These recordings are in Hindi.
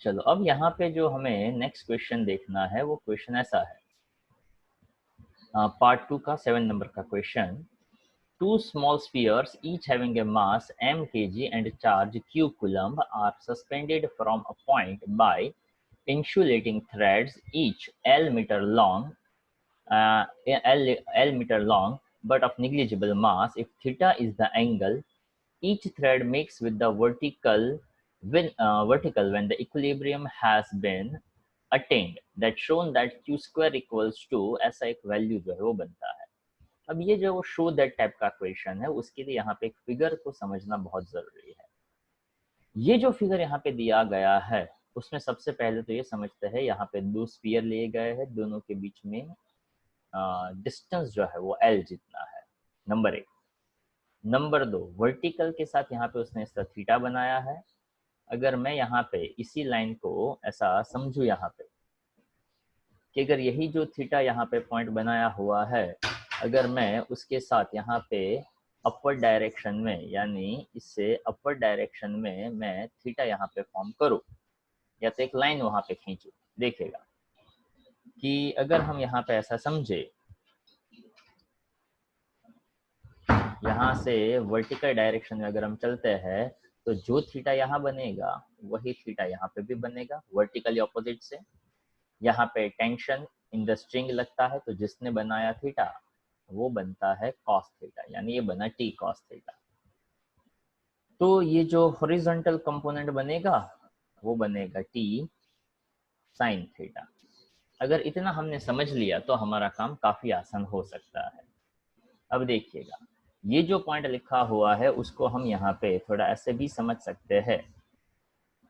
चलो अब यहाँ पे जो हमें नेक्स्ट क्वेश्चन देखना है वो क्वेश्चन ऐसा है, पार्ट 2 का 7 नंबर का question. Two small spheres, each having a mass m kg and charge q coulomb, are suspended from a point by insulating threads, each L meter long, uh, L meter long, but of negligible mass. If theta is the angle each thread makes with the vertical when the equilibrium has been attained, that shown that q square equals to ऐसा एक वैल्यू जो है वो बनता है। अब ये जो शो दैट टाइप का क्वेश्चन है उसके लिए यहाँ पे एक फिगर को समझना बहुत जरूरी है। ये जो फिगर यहाँ पे दिया गया है उसमें सबसे पहले तो ये समझते हैं, यहाँ पे दो स्फीयर लिए गए हैं, दोनों के बीच में डिस्टेंस जो है वो एल जितना है, नंबर एक। नंबर दो, वर्टिकल के साथ यहाँ पे उसने इसका थीटा बनाया है। अगर मैं यहाँ पे इसी लाइन को ऐसा समझू यहाँ पे कि अगर यही जो थीटा यहाँ पे पॉइंट बनाया हुआ है, अगर मैं उसके साथ यहाँ पे अपवर्ड डायरेक्शन में, यानी इससे अपवर्ड डायरेक्शन में मैं थीटा यहाँ पे फॉर्म करूँ या तो एक लाइन वहाँ पे खींचू, देखिएगा कि अगर हम यहाँ पे ऐसा समझे, यहाँ से वर्टिकल डायरेक्शन में अगर हम चलते हैं तो जो थीटा यहाँ बनेगा वही थीटा यहाँ पे भी बनेगा वर्टिकली ऑपोजिट से। यहाँ पे टेंशन इन द स्ट्रिंग लगता है तो जिसने बनाया थीटा वो बनता है कॉस थीटा, यानी ये बना टी कॉस थीटा। तो ये जो हॉरिजॉन्टल कंपोनेंट बनेगा वो बनेगा टी साइन थीटा। अगर इतना हमने समझ लिया तो हमारा काम काफी आसान हो सकता है। अब देखिएगा, ये जो पॉइंट लिखा हुआ है उसको हम यहाँ पे थोड़ा ऐसे भी समझ सकते हैं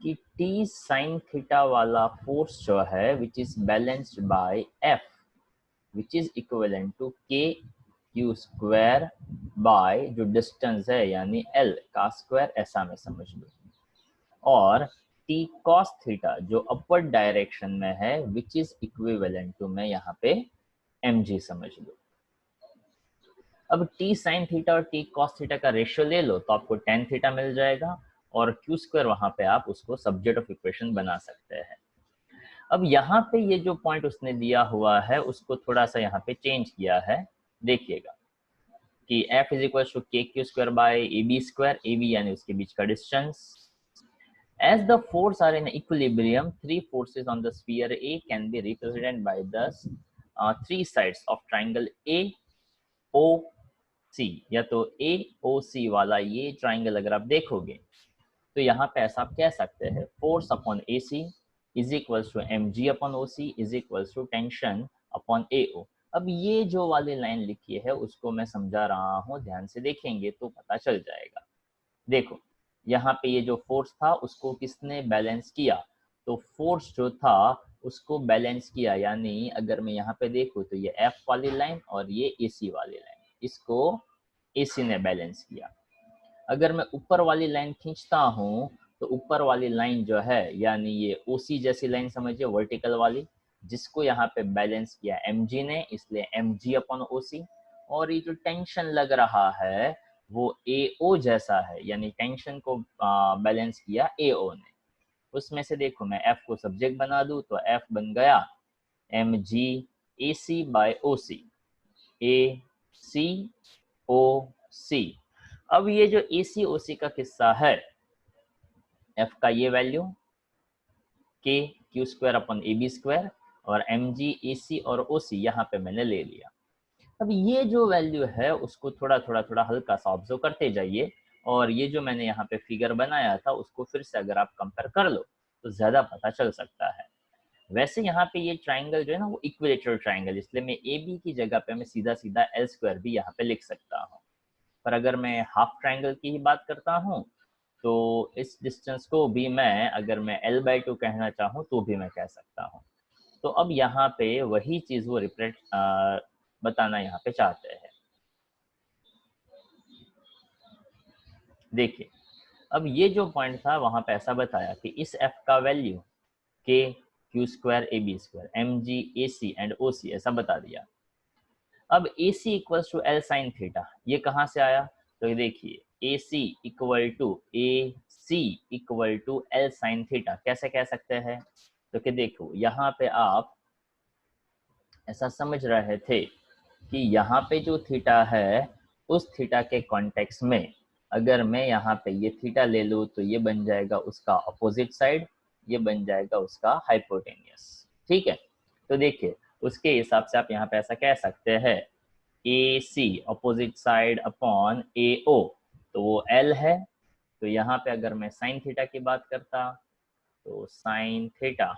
कि टी साइन थीटा वाला फोर्स जो है which is balanced by F which is equivalent to K Q square by जो डिस्टेंस है यानी एल का स्क्वायर, ऐसा मैं समझ लूँ। और टी कॉस थीटा जो अपवर्ड डायरेक्शन में है विच इज इक्विवेलेंट टू, मैं यहाँ पे एम जी समझ लूँ। अब टी साइन थीटा और टी कॉस थीटा का रेशियो ले लो तो आपको टेन थीटा मिल जाएगा और क्यू स्क्वायर वहां पे आप उसको सब्जेक्ट ऑफ इक्वेशन बना सकते हैं। अब यहाँ पे ये जो पॉइंट उसने दिया हुआ है उसको थोड़ा सा यहाँ पे चेंज किया है, देखिएगा कि F is equal to K Q square by A B square, A B यानी उसके बीच का distance. As the forces are in equilibrium, three forces on the sphere A can be represented by the three sides of triangle A O C, या तो A O C वाला ये ट्राइंगल अगर आप देखोगे तो यहाँ पे ऐसा आप कह सकते हैं force upon A C is equals to M G upon O C is equals to tension upon A O. अब ये जो वाली लाइन लिखी है उसको मैं समझा रहा हूँ, ध्यान से देखेंगे तो पता चल जाएगा। देखो यहाँ पे ये जो फोर्स था उसको किसने बैलेंस किया, तो फोर्स जो था उसको बैलेंस किया, यानी अगर मैं यहाँ पे देखूँ तो ये एफ वाली लाइन और ये ए सी वाली लाइन, इसको ए सी ने बैलेंस किया। अगर मैं ऊपर वाली लाइन खींचता हूँ तो ऊपर वाली लाइन जो है यानी ये ओसी जैसी लाइन समझिए वर्टिकल वाली, जिसको यहाँ पे बैलेंस किया एम जी ने, इसलिए एम जी अपॉन ओ सी। और ये जो टेंशन लग रहा है वो ए ओ जैसा है, यानी टेंशन को बैलेंस किया ए ओ ने। उसमें से देखो मैं एफ को सब्जेक्ट बना दूं तो एफ बन गया M G A C bye ओ सी, ए सी ओ सी। अब ये जो ए सी ओ सी का किस्सा है, एफ का ये value K Q square upon A B square और एम जी ए सी और ओ सी यहाँ पे मैंने ले लिया। अब ये जो वैल्यू है उसको थोड़ा हल्का सा ऑब्जर्व करते जाइए, और ये जो मैंने यहाँ पे फिगर बनाया था उसको फिर से अगर आप कंपेयर कर लो तो ज्यादा पता चल सकता है। वैसे यहाँ पे ये ट्राइंगल जो है ना वो इक्विलेटरल ट्राइंगल, इसलिए मैं ए बी की जगह पे मैं सीधा सीधा एल स्क्वायर भी यहाँ पे लिख सकता हूँ। पर अगर मैं हाफ ट्राइंगल की ही बात करता हूँ तो इस डिस्टेंस को भी मैं अगर मैं l बाई टू कहना चाहूँ तो भी मैं कह सकता हूँ। तो अब यहाँ पे वही चीज वो बताना यहाँ पे चाहते हैं। देखिए अब ये जो पॉइंट था वहां पे ऐसा बताया कि इस f का value k Q square A B square M G A C and O C ऐसा बता दिया। अब A C equals to L sine theta, ये कहाँ से आया, तो ये देखिए A C equal to A C equal to L sine theta. कैसे कह सकते हैं? तो कि देखो यहाँ पे आप ऐसा समझ रहे थे कि यहाँ पे जो थीटा है उस थीटा के कॉन्टेक्स्ट में अगर मैं यहाँ पे ये थीटा ले लूँ तो ये बन जाएगा उसका अपोजिट साइड, ये बन जाएगा उसका हाइपोटेनियस। ठीक है, तो देखिए उसके हिसाब से आप यहाँ पे ऐसा कह सकते हैं A C opposite side upon A ओ, तो वो एल है। तो यहाँ पे अगर मैं साइन थीटा की बात करता तो sine theta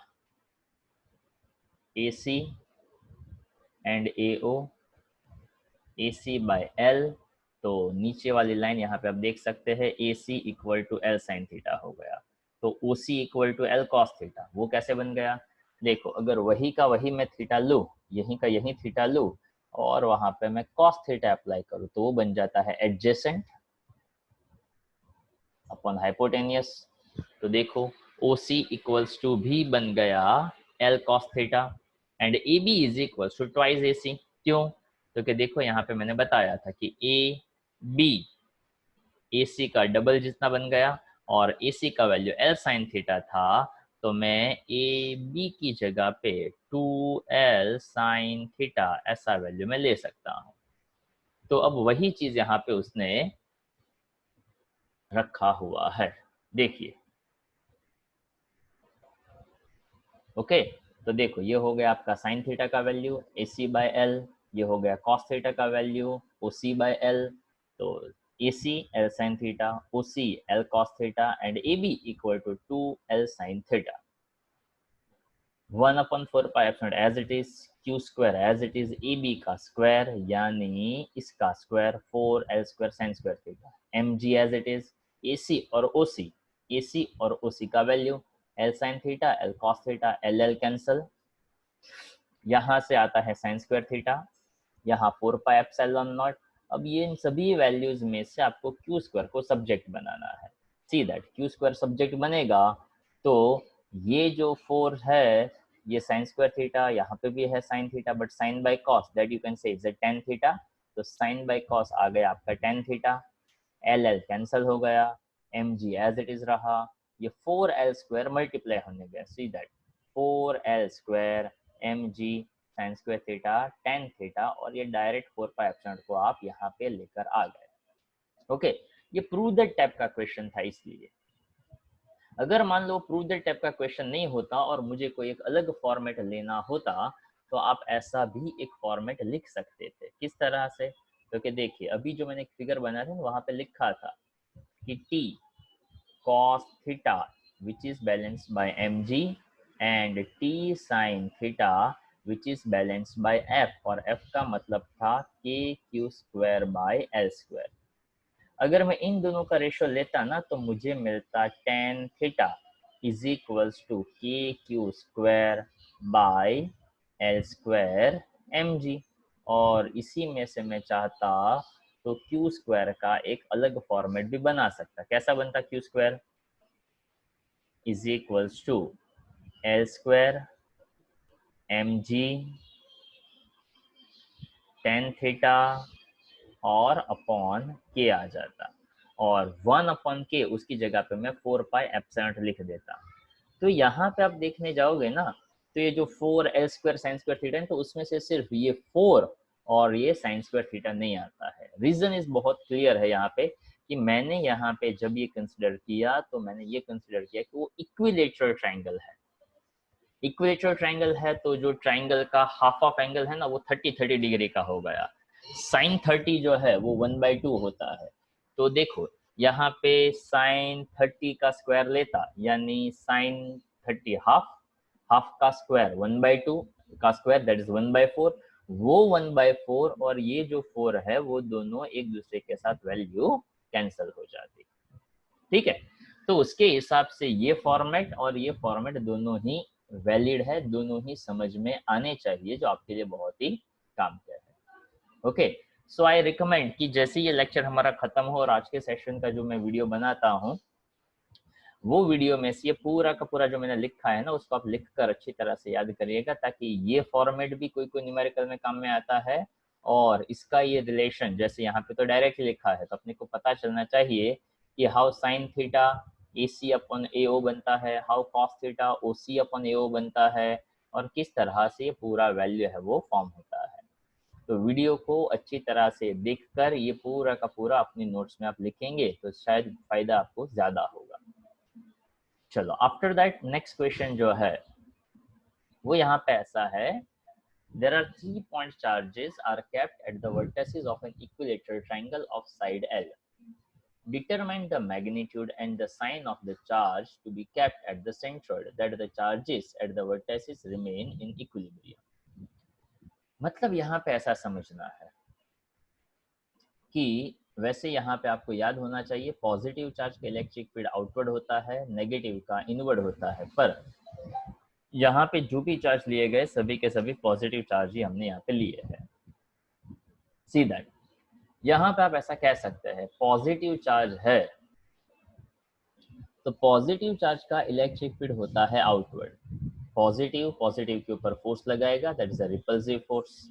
A C and A O, A C by L, तो नीचे वाली लाइन यहाँ पे आप देख सकते हैं A C equal to L sine theta हो गया। तो O C equal to L cos theta, वो कैसे बन गया? देखो अगर वही का वही मैं थीटा लूँ, यही का यही थीटा लूँ और वहां पे मैं कॉस थीटा अप्लाई करूँ तो वो बन जाता है एडजेसेंट अपॉन हाइपोटेनियस। तो देखो ओ सी इक्वल्स टू भी बन गया L cos theta and A B is equals to twice A C. क्यों? तो कि देखो यहाँ पे मैंने बताया था कि ए बी ए सी का डबल जितना बन गया और ए सी का वैल्यू एल साइन थीटा था, तो मैं ए बी की जगह पे 2l साइन थीटा ऐसा वैल्यू मैं ले सकता हूँ। तो अब वही चीज यहाँ पे उसने रखा हुआ है, देखिए। ओके, तो देखो ये हो गया आपका साइन थीटा का value A C by L, ये हो गया कॉस थीटा का value O C by L. तो A C L sine theta, O C L cos theta and A B equal to 2l sine theta. 1/4 as it is, Q square as it is, A B का स्क्वायर यानी इसका square 4l square sine square theta, M G as it is, A C और ओ सी, ए सी और ओ सी का value L sine theta L cos theta, L L cancel, यहाँ से आता है साइन स्क्वायर थीटा, यहाँ 4 पाई एप्सिलॉन नॉट। अब ये इन सभी वैल्यूज में से आपको क्यू स्क्वायर को सब्जेक्ट बनाना है। See that Q square subject बनेगा तो ये जो 4 है ये साइन स्क्वायर थीटा, यहाँ पे भी है sine theta but sine by cos that you can say is a tan theta, तो साइन बाय कॉस आ गया आपका tan theta, L L cancel हो गया, M G as it is रहा, ये 4l स्क्वायर मल्टीप्लाई होने गया। See that 4l square M G sine square theta tan theta, और ये डायरेक्ट 4 पाई एप्सिलॉन को आप यहाँ पे लेकर आ गए। ओके, ये प्रूव दैट टाइप का क्वेश्चन था। इसलिए अगर मान लो प्रूव दैट टाइप का क्वेश्चन नहीं होता और मुझे कोई एक अलग फॉर्मेट लेना होता तो आप ऐसा भी एक फॉर्मेट लिख सकते थे। किस तरह से? क्योंकि देखिए अभी जो मैंने फिगर बना था वहां पे लिखा था कि t cos theta which is balanced by mg and t sin theta which is balanced by f, और f का मतलब था k q square by l square. अगर मैं इन दोनों का रेशियो लेता ना तो मुझे मिलता tan theta is equals to K Q square by L square M G, और इसी में से मैं चाहता तो क्यू स्क्वायर का एक अलग फॉर्मेट भी बना सकता। कैसा बनता Q square? Is equals to L square M G tan theta और अपॉन के आ जाता, और 1/k उसकी जगह पे मैं 4 पाई एप्सिलॉन लिख देता। तो यहाँ पे आप देखने जाओगे ना तो ये जो 4l square sine square theta है तो उसमें से सिर्फ ये 4 और ये साइन स्क्वायर थीटा नहीं आता है। रीजन इज बहुत क्लियर है यहाँ पे कि मैंने यहाँ पे जब ये कंसिडर किया तो मैंने ये कंसिडर किया कि वो इक्विलेटरल ट्राइंगल है। इक्विलेटरल ट्राइंगल है तो जो ट्राइंगल का हाफ ऑफ एंगल है ना वो 30 डिग्री का हो गया। साइन 30 जो है वो 1/2 होता है। तो देखो यहाँ पे साइन 30 का स्क्वायर लेता यानी साइन 30 हाफ, हाफ का स्क्वायर 1/2 का स्क्वायर दैट इज 1/4, वो 1/4 और ये जो 4 है वो दोनों एक दूसरे के साथ वैल्यू कैंसिल हो जाती। ठीक है, तो उसके हिसाब से ये फॉर्मेट और ये फॉर्मेट दोनों ही वैलिड है, दोनों ही समझ में आने चाहिए, जो आपके लिए बहुत ही काम के है। ओके, सो आई रिकमेंड कि जैसे ये लेक्चर हमारा खत्म हो और आज के सेशन का जो मैं वीडियो बनाता हूँ वो वीडियो में से ये पूरा का पूरा जो मैंने लिखा है ना उसको आप लिख कर अच्छी तरह से याद करिएगा, ताकि ये फॉर्मेट भी कोई कोई न्यूमेरिकल में काम में आता है और इसका ये रिलेशन जैसे यहाँ पे तो डायरेक्टली लिखा है तो अपने को पता चलना चाहिए कि how sine theta AC upon AO बनता है, how cos theta OC upon AO बनता है, और किस तरह से ये पूरा वैल्यू है वो फॉर्म होता है। तो वीडियो को अच्छी तरह से देखकर ये पूरा का पूरा अपनी नोट्स में आप लिखेंगे तो शायद फायदा आपको ज्यादा होगा। चलो आफ्टर दैट नेक्स्ट क्वेश्चन जो है वो यहाँ पे ऐसा है, there are 3 point charges are kept at the vertices of an equilateral triangle of side L. Determine the magnitude and the sign of the charge to be kept at the centroid that the charges at the vertices remain in equilibrium. मतलब यहाँ पे ऐसा समझना है कि वैसे यहाँ पे आपको याद होना चाहिए पॉजिटिव चार्ज का इलेक्ट्रिक फील्ड आउटवर्ड होता है, नेगेटिव का इनवर्ड होता है, पर यहाँ पे जो भी चार्ज लिए गए सभी के सभी पॉजिटिव चार्ज ही हमने यहाँ पे लिए हैं। सी दैट यहाँ पे आप ऐसा कह सकते हैं पॉजिटिव चार्ज है तो पॉजिटिव चार्ज का इलेक्ट्रिक फील्ड होता है आउटवर्ड, पॉजिटिव के ऊपर फोर्स लगाएगा that is a repulsive force,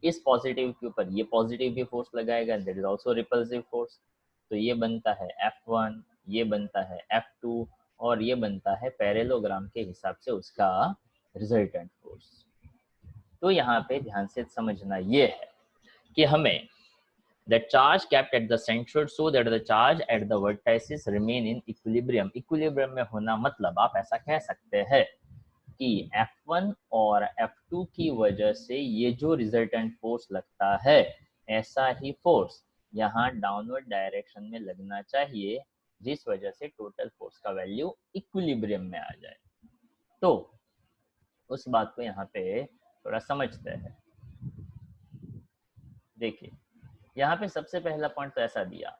इस पॉजिटिव के ऊपर ये पॉजिटिव भी फोर्स लगाएगा that is also repulsive force. तो ये बनता है F1, ये बनता है F2 और ये बनता है पैरेललोग्राम के हिसाब से उसका रिजल्टेंट फोर्स। तो यहाँ पे ध्यान से समझना ये है कि हमें the charge kept at the centroid so that the charge at the vertices remain in equilibrium. equilibrium में होना मतलब आप ऐसा कह सकते हैं कि F1 और F2 की वजह से ये जो रिजल्टेंट फोर्स लगता है ऐसा ही फोर्स यहाँ डाउनवर्ड डायरेक्शन में लगना चाहिए जिस वजह से टोटल फोर्स का वैल्यू इक्विलिब्रियम में आ जाए। तो उस बात को यहाँ पे थोड़ा समझते हैं। देखिए यहाँ पे सबसे पहला पॉइंट तो ऐसा दिया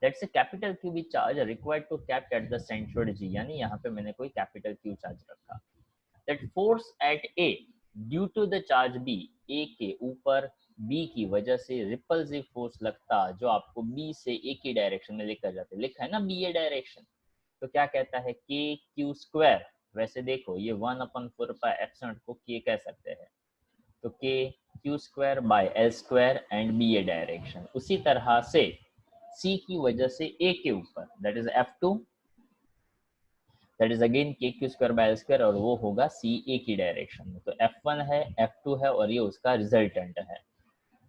that's a capital Q be charge required to kept at the centroid G, यानी यहाँ पे मैंने कोई कैपिटल क्यू चार्ज रखा that force at A due to the charge B, A के ऊपर बी की वजह से रिपल्सिव फोर्स लगता जो आपको बी से ए की डायरेक्शन में लेकर जाते, लिखा है ना बी ए डायरेक्शन, तो क्या कहता है के क्यू स्क्वायर, वैसे देखो ये 1/4 को के कह सकते हैं तो K Q square by L square and B A direction. उसी तरह से सी की वजह से ए के ऊपर that is F2 that is again K Q square by L square और वो होगा सी ए की डायरेक्शन में। तो F1 है F2 है और ये उसका रिजल्टेंट है।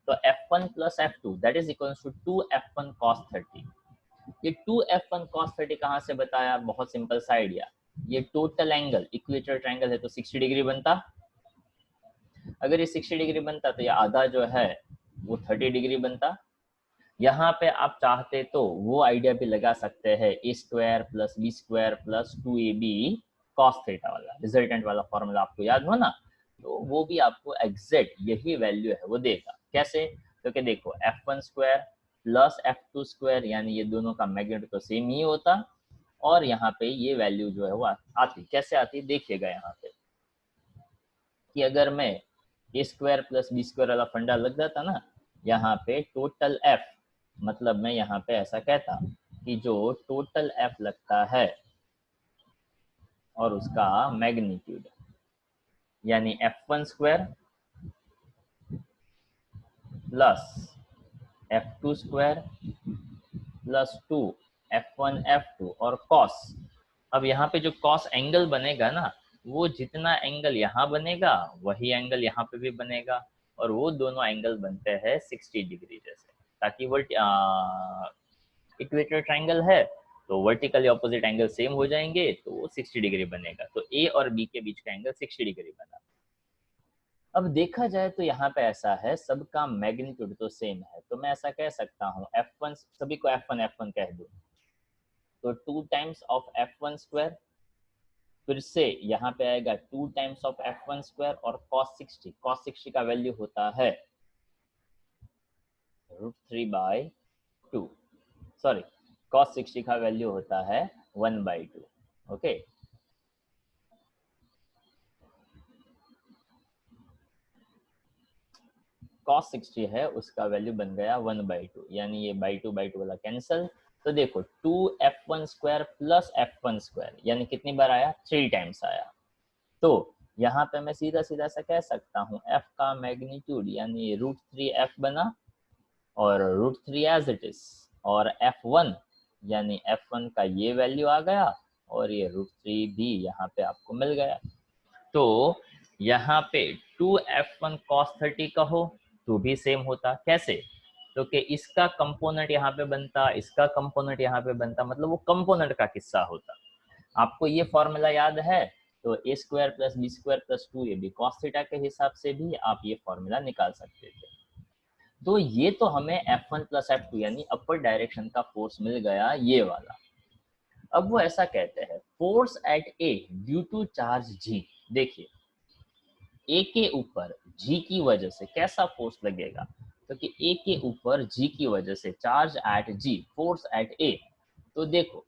तो F1 plus F2 that is equals to 2F1 cos 30। ये 2F1 cos 30 कहाँ से बताया, बहुत सिंपल सा आइडिया, ये टोटल एंगल इक्विलेटरल ट्रायंगल है तो 60 डिग्री बनता, अगर ये 60 डिग्री बनता तो ये आधा जो है वो 30 डिग्री बनता। यहाँ पे आप चाहते तो वो आइडिया भी लगा सकते हैं A square plus B square plus 2ab cos theta वाला रिजल्टेंट वाला फॉर्मूला आपको याद हो ना, तो वो भी आपको एग्जैक्ट यही वैल्यू है वो देगा। कैसे, क्योंकि देखो F1 square plus F2 square यानी ये दोनों का मैग्नीट्यूड तो सेम ही होता और यहाँ पे ये वैल्यू जो है वो आती, कैसे आती देखिएगा यहाँ पे कि अगर मैं ए स्क्वायर प्लस बी स्क्वायर वाला फंडा लग जाता ना, यहाँ पे टोटल एफ मतलब मैं यहाँ पे ऐसा कहता कि जो टोटल एफ लगता है और उसका मैग्नीट्यूड यानी F1 square plus F2 square plus 2 F1 F2 और cos। अब यहाँ पे जो cos एंगल बनेगा ना वो जितना एंगल यहाँ बनेगा वही एंगल यहाँ पे भी बनेगा और वो दोनों एंगल बनते हैं 60 डिग्री जैसे, ताकि वो इक्वेटर ट्रायंगल है तो वर्टिकली ऑपोजिट एंगल सेम हो जाएंगे तो वो 60 डिग्री बनेगा। तो ए और बी के बीच का एंगल 60 डिग्री बना। अब देखा जाए तो यहाँ पे ऐसा है सबका मैग्नीट्यूड तो सेम है तो मैं ऐसा कह सकता हूँ F1 सभी को F1 कह दूँ तो 2 टाइम्स ऑफ F1 स्क्वायर, फिर से यहाँ पे आएगा 2 टाइम्स ऑफ F1 स्क्वायर और cos 60 का वैल्यू होता है √3/2, सॉरी cos 60 का वैल्यू होता है 1/2। ओके cos 60 है उसका वैल्यू बन गया 1/2 यानी ये बाई टू वाला कैंसल। तो देखो 2F1 square plus F1 square यानी कितनी बार आया 3 टाइम्स आया। तो यहाँ पे मैं सीधा सीधा सा कह सकता हूँ F का मैग्नीट्यूड यानी √3F बना और √3 एज इट इज और F1 यानी F1 का ये वैल्यू आ गया और ये √3 भी यहाँ पे आपको मिल गया। तो यहाँ पे 2F1 cos 30 कहो तो भी सेम होता। कैसे? तो कि इसका कंपोनेंट यहाँ पे बनता, इसका कंपोनेंट यहाँ पे बनता, मतलब वो कंपोनेंट का किस्सा होता। आपको ये फॉर्मूला याद है? तो a square plus B square plus 2ab cos theta के हिसाब से भी आप ये फॉर्मूला निकाल सकते थे। तो ये तो हमें F1 प्लस F2 यानी अपर डायरेक्शन का फोर्स मिल गया, ये वाला। अब वो ऐसा कहते हैं force at A due to charge G। देखिए ए के ऊपर G की वजह से कैसा फोर्स लगेगा, तो कि ए के ऊपर G की वजह से charge at G, force at A. तो देखो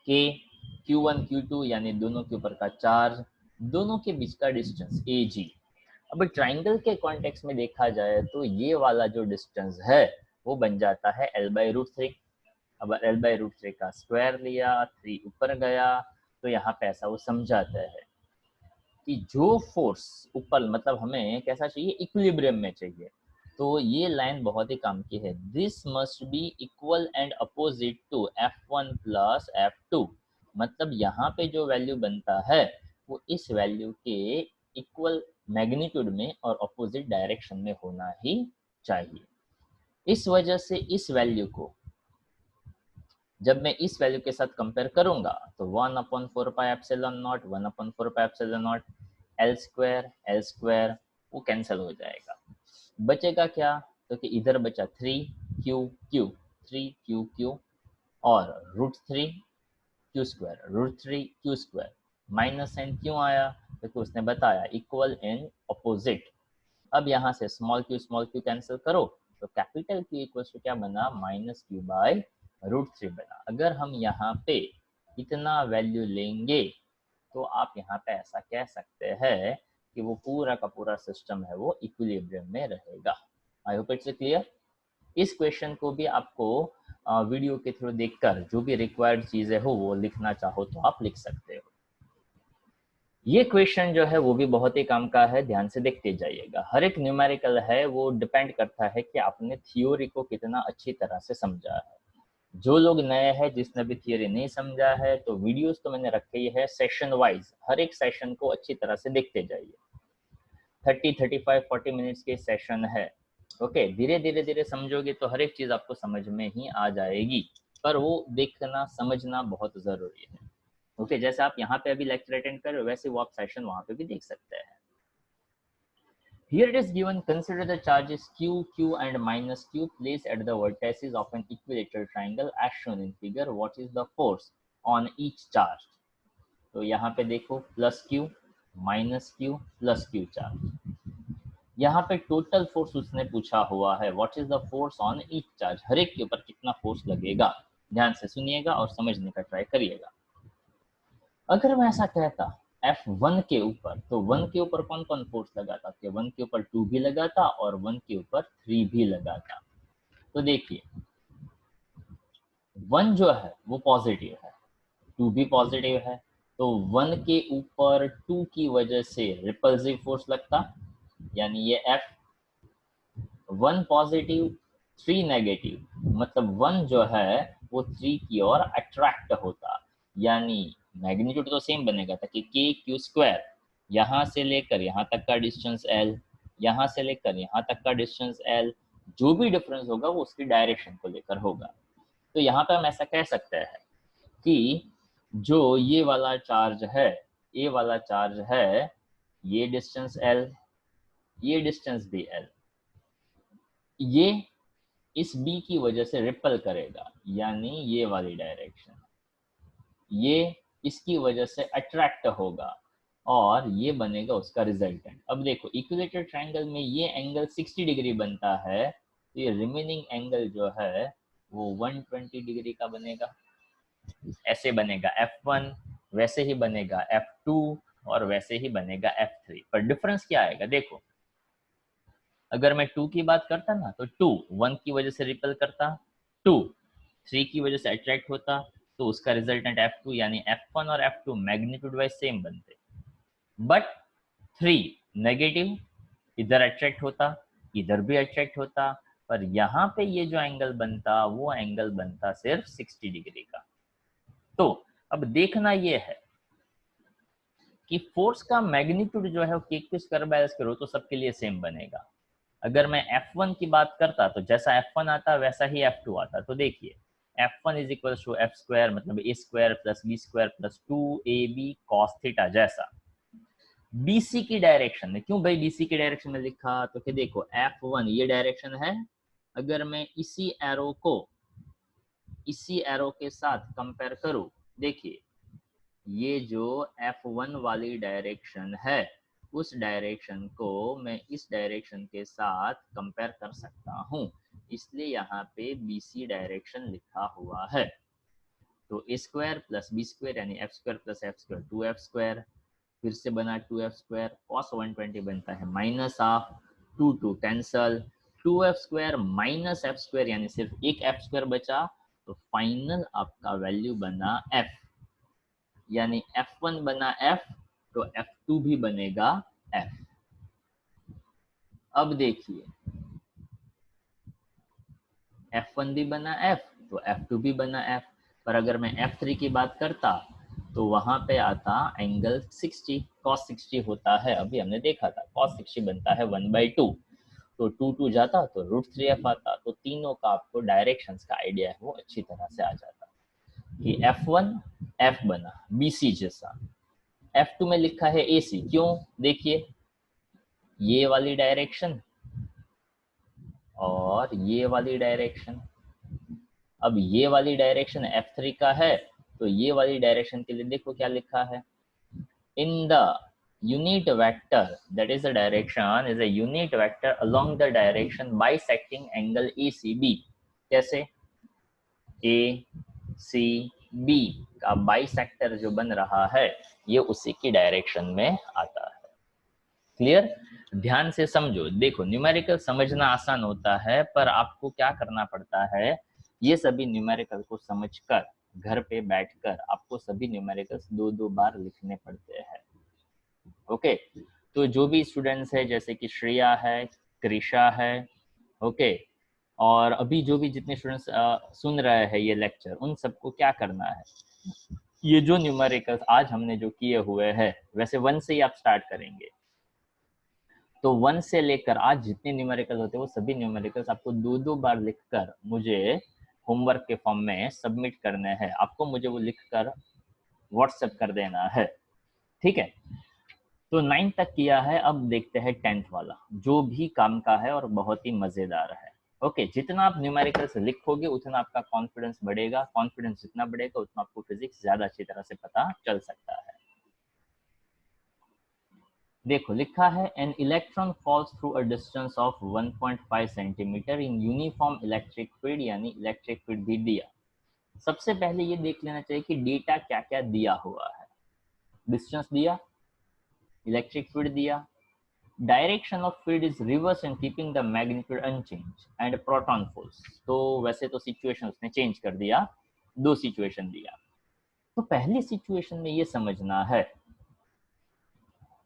के Q1 Q2 यानी दोनों के ऊपर का चार्ज, दोनों के बीच का डिस्टेंस AG। अब ट्राइंगल के कॉन्टेक्स्ट में देखा जाए तो ये वाला जो डिस्टेंस है वो बन जाता है L/√3। अब L/√3 का स्क्वायर लिया, 3 ऊपर गया, तो यहाँ पे ऐसा वो समझाता है कि जो फोर्स ऊपर, मतलब हमें कैसा चाहिए, इक्विलिब्रियम में चाहिए। तो ये लाइन बहुत ही काम की है, this must be equal and opposite to F1 plus F2। मतलब यहाँ पे जो वैल्यू बनता है वो इस वैल्यू के इक्वल मैग्नीट्यूड में और अपोजिट डायरेक्शन में होना ही चाहिए। इस वजह से इस वैल्यू को जब मैं इस वैल्यू के साथ कंपेयर करूंगा तो 1/4πε0, 1/4πε0, एल स्क्वायर वो कैंसिल हो जाएगा। बचेगा क्या, तो कि इधर बचा 3 और √3 माइनस साइन क्यों आया, क्योंकि उसने बताया इक्वल इन अपोजिट। अब यहाँ से स्मॉल क्यू कैंसिल करो तो कैपिटल Q इक्वल्स टू क्या बना, -Q/√3 बना। अगर हम यहाँ पे इतना वैल्यू लेंगे तो आप यहाँ पे ऐसा कह सकते हैं कि वो पूरा का पूरा सिस्टम है वो इक्विलिब्रियम में रहेगा। I hope it's clear. इस क्वेश्चन को भी आपको वीडियो के थ्रू देखकर जो भी रिक्वायर्ड चीजें हो वो लिखना चाहो तो आप लिख सकते हो। ये क्वेश्चन जो है वो भी बहुत ही काम का है, ध्यान से देखते जाइएगा। हर एक न्यूमेरिकल है वो डिपेंड करता है कि आपने थियोरी को कितना अच्छी तरह से समझा है। जो लोग नए हैं, जिसने भी थियोरी नहीं समझा है, तो वीडियोस तो मैंने रखी है सेशन वाइज, हर एक सेशन को अच्छी तरह से देखते जाइए। 30, 35, 40 मिनट्स के सेशन है। ओके, धीरे धीरे समझोगे तो हर एक चीज आपको समझ में ही आ जाएगी, पर वो देखना समझना बहुत जरूरी है। ओके, जैसे आप यहाँ पे अभी लेक्चर अटेंड कर रहे हो वैसे वो आप सेशन वहाँ पे भी देख सकते हैं। Here it is given, consider the charges Q, Q and minus Q placed at the vertices of an equilateral triangle as shown in figure. What is the force on each charge? तो यहाँ पे देखो plus Q, minus Q, plus Q charge. यहाँ पे टोटल फोर्स उसने पूछा हुआ है, what is the force on each charge, हर एक के ऊपर कितना फोर्स लगेगा। ध्यान से सुनिएगा और समझने का ट्राई करिएगा। अगर मैं ऐसा कहता F1 के ऊपर, तो 1 के ऊपर कौन कौन फोर्स लगाता, कि 1 के ऊपर 2 भी लगाता और 1 के ऊपर 3 भी लगाता। तो देखिए 1 जो है वो पॉजिटिव है, 2 भी पॉजिटिव है, तो 1 के ऊपर 2 की वजह से रिपल्सिव फोर्स लगता, यानी ये F1 पॉजिटिव 3 नेगेटिव, मतलब 1 जो है वो 3 की ओर अट्रैक्ट होता, यानी मैग्नीट्यूड तो सेम बनेगा था कि KQ², यहाँ से लेकर यहाँ तक का डिस्टेंस L, यहाँ से लेकर यहाँ तक का डिस्टेंस L, जो भी डिफरेंस होगा वो उसकी डायरेक्शन को लेकर होगा। तो यहाँ पे हम ऐसा कह सकते हैं कि जो ये वाला चार्ज है, ये वाला चार्ज है, ये डिस्टेंस L, ये डिस्टेंस भी L, ये इस B की वजह से रिपल करेगा, यानी ये वाली डायरेक्शन, ये इसकी वजह से अट्रैक्ट होगा और ये बनेगा उसका रिजल्टेंट। अब देखो इक्विलेटरल ट्रायंगल में ये एंगल 60 डिग्री बनता है, तो ये रिमेनिंग एंगल जो है वो 120 डिग्री का बनेगा। ऐसे बनेगा F1, वैसे ही बनेगा F2 और वैसे ही बनेगा F3। पर डिफरेंस क्या आएगा, देखो अगर मैं 2 की बात करता ना तो 2 1 की वजह से रिपल करता, 2 3 की वजह से अट्रैक्ट होता, तो उसका रिजल्टेंट F2, यानी F1 और F2 मैग्नीट्यूड वाइज सेम बनते। बट 3 नेगेटिव, इधर अट्रैक्ट होता, इधर भी अट्रैक्ट होता, पर यहाँ पे ये जो एंगल बनता वो एंगल बनता सिर्फ 60 डिग्री का। तो अब देखना ये है कि फोर्स का मैग्नीट्यूड जो है वो k² square by l square हो तो सबके लिए सेम बनेगा। अगर मैं F1 की बात करता तो जैसा F1 आता वैसा ही F2 आता। तो देखिए F1 is equal to F square मतलब a square plus b square plus 2ab cos theta. जैसा BC की डायरेक्शन में, क्यों भाई BC की डायरेक्शन में लिखा, तो कि देखो F1 ये डायरेक्शन है, अगर मैं इसी एरो को इसी एरो के साथ कंपेयर करूं, देखिए ये जो F1 वाली डायरेक्शन है उस डायरेक्शन को मैं इस डायरेक्शन के साथ कंपेयर कर सकता हूं, इसलिए यहाँ पे BC डायरेक्शन लिखा हुआ है। तो a square plus b square यानी f square plus f square 2f square, फिर से बना 2f स्क्वायर, cos 120 बनता है minus half, 2 2 cancel, 2f square minus f square यानी सिर्फ एक f स्क्वायर बचा, तो फाइनल आपका वैल्यू बना f, यानी F1 बना F तो F2 भी बनेगा F। अब देखिए F1 भी बना F तो F2 भी बना F, पर अगर मैं F3 की बात करता तो वहां पे आता एंगल 60 cos 60 होता है, अभी हमने देखा था cos 60 बनता है 1/2, तो 2 2 जाता तो √3f आता। तो तीनों का आपको डायरेक्शंस का आइडिया है वो अच्छी तरह से आ जाता कि F1 F बना BC जैसा, F2 में लिखा है AC, क्यों, देखिए ये वाली डायरेक्शन और ये वाली डायरेक्शन, अब ये वाली डायरेक्शन F3 का है तो ये वाली डायरेक्शन के लिए देखो क्या लिखा है, in the unit vector that is the direction is a unit vector along the direction bisecting angle ACB। कैसे, ACB का बाइसेक्टर जो बन रहा है ये उसी की डायरेक्शन में आता है। क्लियर, ध्यान से समझो। देखो न्यूमेरिकल समझना आसान होता है पर आपको क्या करना पड़ता है, ये सभी न्यूमेरिकल को समझकर घर पे बैठकर आपको सभी न्यूमेरिकल्स 2-2 बार लिखने पड़ते हैं। ओके, तो जो भी स्टूडेंट्स है जैसे कि श्रेया है, कृषा है, ओके, और अभी जो भी जितने स्टूडेंट्स सुन रहे हैं ये लेक्चर, उन सबको क्या करना है, ये जो न्यूमेरिकल्स आज हमने जो किए हुए हैं, वैसे 1 से ही आप स्टार्ट करेंगे, तो 1 से लेकर आज जितने न्यूमेरिकल होते हैं वो सभी न्यूमेरिकल्स आपको 2-2 बार लिखकर मुझे होमवर्क के फॉर्म में सबमिट करने हैं। आपको मुझे वो लिखकर व्हाट्सएप कर देना है, ठीक है। तो 9 तक किया है, अब देखते हैं 10th वाला जो भी काम का है और बहुत ही मजेदार है। ओके, जितना आप न्यूमेरिकल्स लिखोगे उतना आपका कॉन्फिडेंस बढ़ेगा, कॉन्फिडेंस जितना बढ़ेगा उतना आपको फिजिक्स ज्यादा अच्छी तरह से पता चल सकता है। देखो लिखा है an electron falls through a distance of 1.5 centimetre in uniform electric field, यानी इलेक्ट्रिक फील्ड भी दिया। सबसे पहले ये देख लेना चाहिए कि डेटा क्या क्या दिया हुआ है। डिस्टेंस दिया, इलेक्ट्रिक फील्ड दिया, direction of field is reverse and keeping the magnitude unchange and proton force. तो वैसे तो सिचुएशन उसने चेंज कर दिया, 2 सिचुएशन दिया। तो पहली सिचुएशन में ये समझना है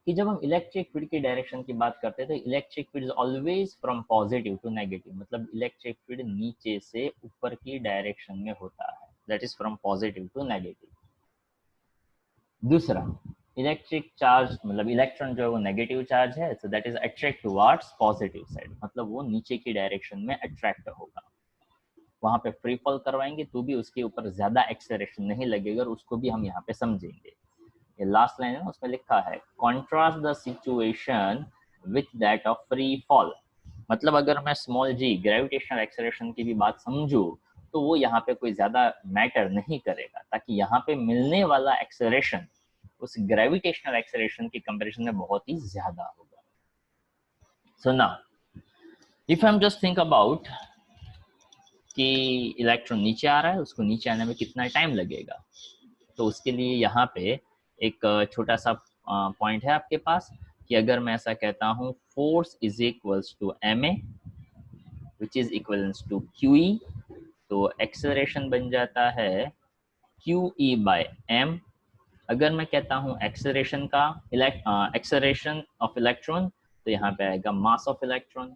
कि जब हम इलेक्ट्रिक फील्ड की डायरेक्शन की बात करते हैं तो electric field is always from positive to negative, मतलब इलेक्ट्रिक फील्ड नीचे से ऊपर की डायरेक्शन में होता है, that is from positive to negative. दूसरा, इलेक्ट्रिक चार्ज मतलब इलेक्ट्रॉन जो है वो नेगेटिव चार्ज है, so that is attract towards positive side, मतलब वो नीचे की डायरेक्शन में अट्रैक्ट होगा। वहां पे फ्री फॉल करवाएंगे तो भी उसके ऊपर ज्यादा एक्सेलरेशन नहीं लगेगा, और उसको भी हम यहाँ पे समझेंगे। ये लास्ट लाइन है उसमें लिखा है contrast the situation with that of free fall, मतलब अगर मैं स्मॉल जी ग्रेविटेशनल एक्सेलरेशन की भी बात समझूं तो वो यहाँ पे कोई ज्यादा मैटर नहीं करेगा, ताकि यहाँ पे मिलने वाला एक्सेलरेशन उस ग्रेविटेशनल एक्सेलरेशन की कंपैरिजन में बहुत ही ज्यादा होगा। So now if I am just think about कि इलेक्ट्रॉन नीचे आ रहा है, उसको नीचे आने में कितना टाइम लगेगा, तो उसके लिए यहाँ पे एक छोटा सा पॉइंट है आपके पास कि अगर मैं ऐसा कहता हूँ force is equals to ma which is equals to qe, तो एक्सेलरेशन बन जाता है qe बाय m। अगर मैं कहता हूँ एक्सेलरेशन का एक्सेलरेशन ऑफ इलेक्ट्रॉन, तो यहाँ पे आएगा mass of electron.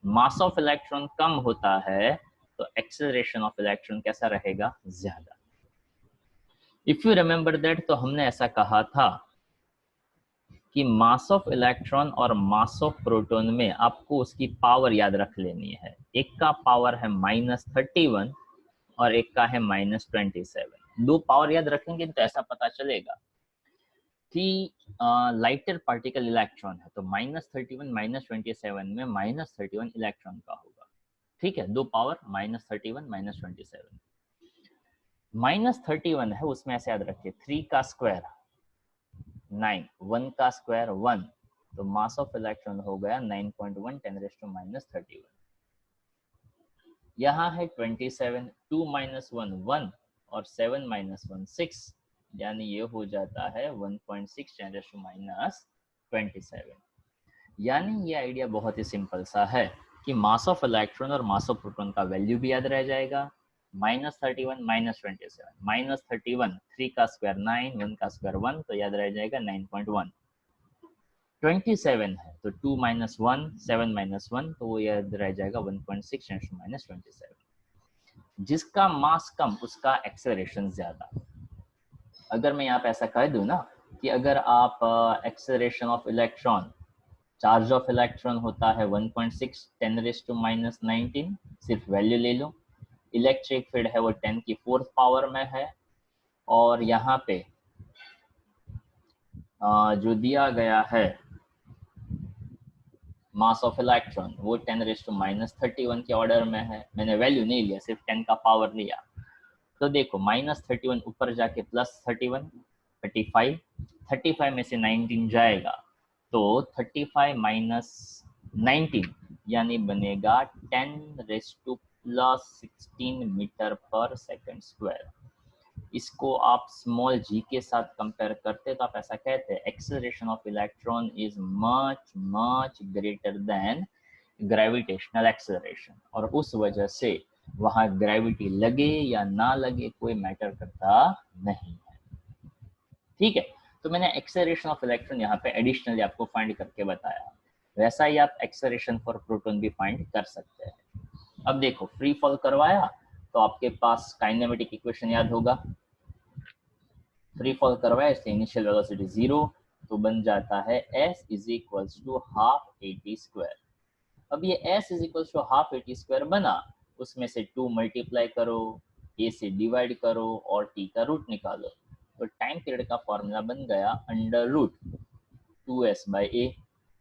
Mass of electron कम होता है तो एक्सेलरेशन ऑफ इलेक्ट्रॉन कैसा रहेगा, ज्यादा। इफ यू रिमेंबर दैट, तो हमने ऐसा कहा था कि मास ऑफ इलेक्ट्रॉन और मास ऑफ प्रोटॉन में आपको उसकी पावर याद रख लेनी है। एक का पावर है -31 और एक का है -27। दो पावर याद रखेंगे तो ऐसा पता चलेगा कि लाइटर पार्टिकल इलेक्ट्रॉन है, तो -31 -27 में -31 इलेक्ट्रॉन का होगा। ठीक है, दो पावर -31 -27। -31 है, उसमें ऐसे याद रखिए 3 का स्क्वायर 9, 1 का स्क्वायर 1, तो मास ऑफ इलेक्ट्रॉन हो गया 9.1 10⁻31। यहाँ है 27, 2 - 1 1 और 7 - 1 6, यानी ये हो जाता है 1.6 10⁻27। यानी ये आइडिया बहुत ही सिंपल सा है कि मास ऑफ इलेक्ट्रॉन और मास ऑफ प्रोटॉन का वैल्यू भी याद रह जाएगा। -31 -27, -31 3 का स्क्वायर 9, 1 का स्क्वायर 1, तो याद रह जाएगा 9.1। 27 है तो 2 - 1 7 - 1, तो वो याद रह जाएगा 1.6 10⁻27। जिसका मास कम उसका एक्सेलरेशन ज्यादा। अगर मैं यहाँ पे ऐसा कह दूं ना कि अगर आप acceleration of electron, charge of electron होता है 1.6 10⁻19, सिर्फ वैल्यू ले लो। इलेक्ट्रिक फील्ड है वो 10 की 4th पावर में है, और यहाँ पे जो दिया गया है मास ऑफ इलेक्ट्रॉन वो 10⁻31 के ऑर्डर में है। मैंने वैल्यू नहीं लिया, सिर्फ 10 का पावर लिया। तो देखो -31 ऊपर जाके +31 35, 35 में से 19 जाएगा तो 35 - 19 यानी बनेगा 10⁻16 मीटर पर सेकंड स्क्वायर। इसको आप स्मॉल जी के साथ कंपेयर करते तो आप ऐसा कहते हैं acceleration of electron is much much greater than gravitational acceleration, और उस वजह से वहां ग्रेविटी लगे या ना लगे कोई मैटर करता नहीं है। ठीक है, तो मैंने एक्सेलरेशन ऑफ इलेक्ट्रॉन यहाँ पे एडिशनली आपको फाइंड करके बताया, वैसा ही आप एक्सेलरेशन फॉर प्रोटॉन भी फाइंड कर सकते हैं। अब देखो फ्री फॉल करवाया तो आपके पास काइनेमेटिक इक्वेशन याद होगा। फ्री फॉल करवाया इसलिए इनिशियल वेलोसिटी 0, तो बन जाता है s = ½ AT²। अब ये s = ½ AT² बना, उसमें से 2 मल्टीप्लाई करो, a से डिवाइड करो और t का रूट निकालो, तो टाइम पीरियड का फॉर्मूला बन गया √2s/a।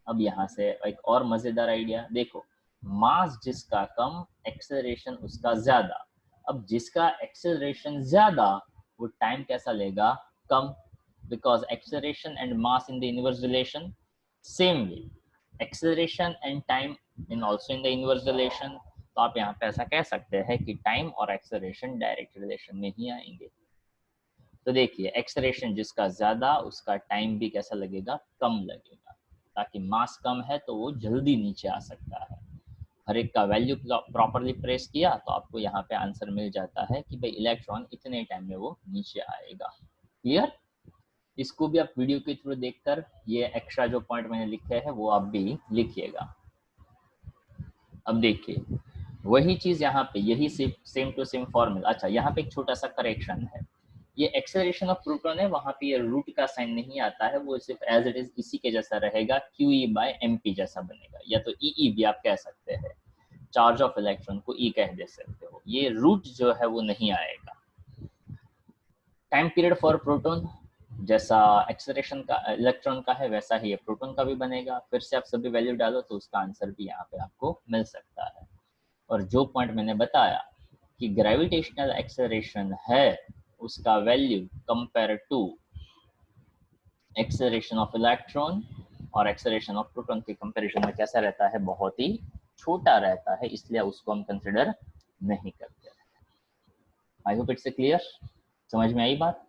अब यहाँ से एक और मजेदार आइडिया देखो, मास जिसका कम एक्सेलरेशन उसका ज्यादा। अब जिसका एक्सेलरेशन ज्यादा वो टाइम कैसा लेगा, कम, because acceleration and mass in the inverse relation. Same way acceleration and time in also in the inverse relation, तो आप यहाँ पे ऐसा कह सकते हैं कि टाइम और एक्सेलरेशन डायरेक्ट रिलेशन में ही आएंगे। तो देखिए एक्सेलरेशन जिसका ज्यादा उसका टाइम भी कैसा लगेगा, कम लगेगा, ताकि मास कम है तो वो जल्दी नीचे आ सकता है। हर एक का वैल्यू प्रॉपरली प्रेस किया तो आपको यहाँ पे आंसर मिल जाता है कि भाई इलेक्ट्रॉन इतने टाइम में वो नीचे आएगा। क्लियर? इसको भी आप वीडियो के थ्रू देखकर ये एक्स्ट्रा जो पॉइंट मैंने लिखे हैं वो आप भी लिखिएगा। अब देखिए वही चीज यहाँ पे, यही सेम टू सेम फॉर्मूला। अच्छा यहाँ पे एक छोटा सा करेक्शन है, ये एक्सेलरेशन ऑफ प्रोटॉन है, वहां पे ये रूट का साइन नहीं आता है, वो सिर्फ एज इट इज इसी के जैसा रहेगा, QE/MP जैसा बनेगा, या तो EE भी आप कह सकते हैं, चार्ज ऑफ इलेक्ट्रॉन को E कह दे सकते हो। ये रूट जो है वो नहीं आएगा। टाइम पीरियड फॉर प्रोटॉन जैसा एक्सेलरेशन का इलेक्ट्रॉन का है वैसा ही प्रोटॉन का भी बनेगा। फिर से आप सभी वैल्यू डालो तो उसका आंसर भी यहाँ पे आपको मिल सकता है। और जो पॉइंट मैंने बताया कि ग्रेविटेशनल एक्सेलरेशन है उसका value compare to acceleration of electron और एक्सेलरेशन ऑफ प्रोटॉन के कंपैरिजन में कैसा रहता है, बहुत ही छोटा रहता है, इसलिए उसको हम कंसिडर नहीं करते। आई होप इट्स क्लियर, समझ में आई बात।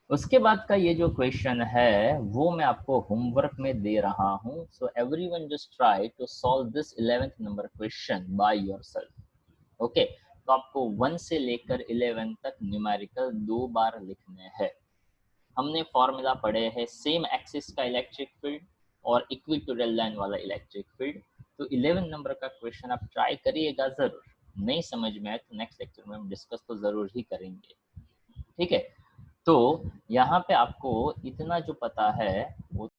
उसके बाद का ये जो क्वेश्चन है वो मैं आपको होमवर्क में दे रहा हूँ, so everyone just try to solve this 11th number question by yourself. Okay, तो आपको 1 से लेकर 11 तक न्यूमेरिकल 2 बार लिखने हैं। हमने फॉर्मूला पढ़े हैं सेम एक्सिस का इलेक्ट्रिक फील्ड और इक्वेटोरियल लाइन वाला इलेक्ट्रिक फील्ड, तो 11 नंबर का क्वेश्चन आप ट्राई करिएगा जरूर। नहीं समझ में आए तो नेक्स्ट लेक्चर में हम डिस्कस तो जरूर ही करेंगे, ठीक है। तो यहाँ पे आपको इतना जो पता है वो